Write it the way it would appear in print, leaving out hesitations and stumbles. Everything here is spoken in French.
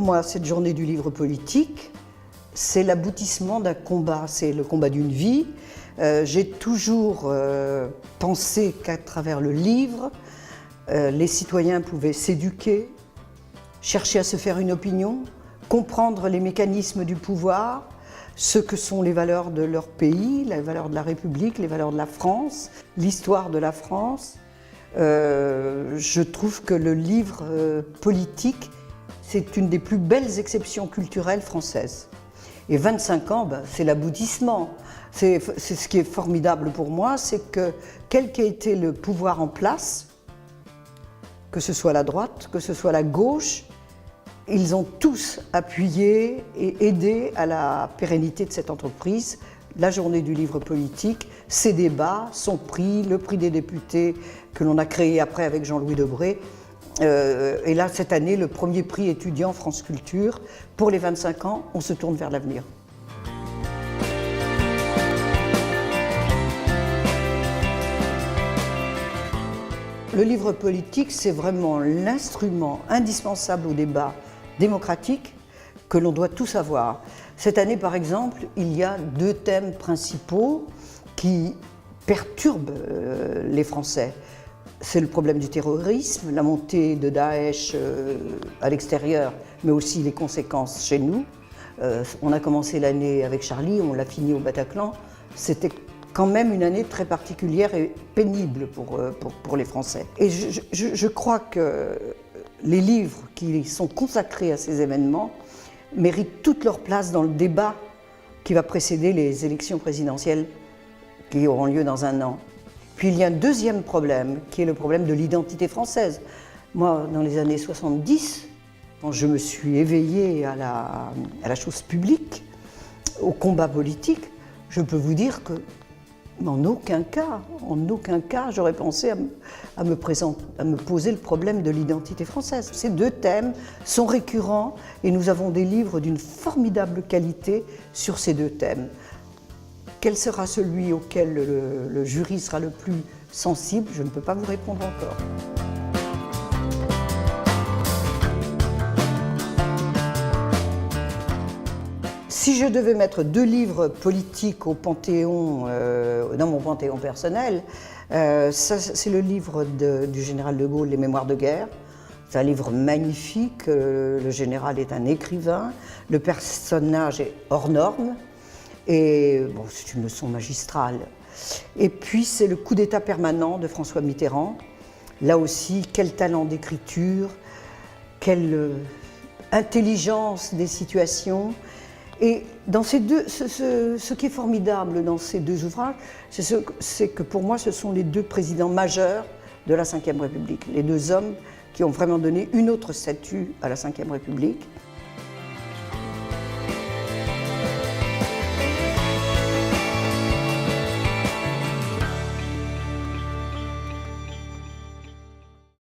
moi, cette journée du livre politique, c'est l'aboutissement d'un combat, c'est le combat d'une vie. J'ai toujours pensé qu'à travers le livre, les citoyens pouvaient s'éduquer, chercher à se faire une opinion, comprendre les mécanismes du pouvoir, ce que sont les valeurs de leur pays, les valeurs de la République, les valeurs de la France, l'histoire de la France. Je trouve que le livre politique, c'est une des plus belles exceptions culturelles françaises. Et 25 ans, c'est l'aboutissement. C'est ce qui est formidable pour moi, c'est que quel qu'ait été le pouvoir en place, que ce soit la droite, que ce soit la gauche, ils ont tous appuyé et aidé à la pérennité de cette entreprise. La journée du livre politique, ces débats, son prix, le prix des députés que l'on a créé après avec Jean-Louis Debré. Et là, cette année, le premier prix étudiant France Culture. Pour les 25 ans, on se tourne vers l'avenir. Le livre politique, c'est vraiment l'instrument indispensable au débat démocratique que l'on doit tous avoir. Cette année, par exemple, il y a 2 thèmes principaux qui perturbent les Français. C'est le problème du terrorisme, la montée de Daesh à l'extérieur, mais aussi les conséquences chez nous. On a commencé l'année avec Charlie, on l'a fini au Bataclan. C'était quand même une année très particulière et pénible pour les Français. Et je crois que les livres qui sont consacrés à ces événements méritent toute leur place dans le débat qui va précéder les élections présidentielles qui auront lieu dans un an. Puis il y a un deuxième problème, qui est le problème de l'identité française. Moi, dans les années 70, quand je me suis éveillée à la chose publique, au combat politique, je peux vous dire que en aucun cas, j'aurais pensé à me poser le problème de l'identité française. Ces 2 thèmes sont récurrents et nous avons des livres d'une formidable qualité sur ces 2 thèmes. Quel sera celui auquel le jury sera le plus sensible? Je ne peux pas vous répondre encore. Si je devais mettre 2 livres politiques au Panthéon, dans mon Panthéon personnel, c'est le livre du général de Gaulle, Les Mémoires de guerre. C'est un livre magnifique, le général est un écrivain, le personnage est hors norme, et bon, c'est une leçon magistrale. Et puis c'est le coup d'État permanent de François Mitterrand. Là aussi, quel talent d'écriture, quelle intelligence des situations. Et dans ces deux, ce qui est formidable dans ces 2 ouvrages, c'est que pour moi, ce sont les 2 présidents majeurs de la Ve République, les 2 hommes qui ont vraiment donné une autre statue à la Ve République.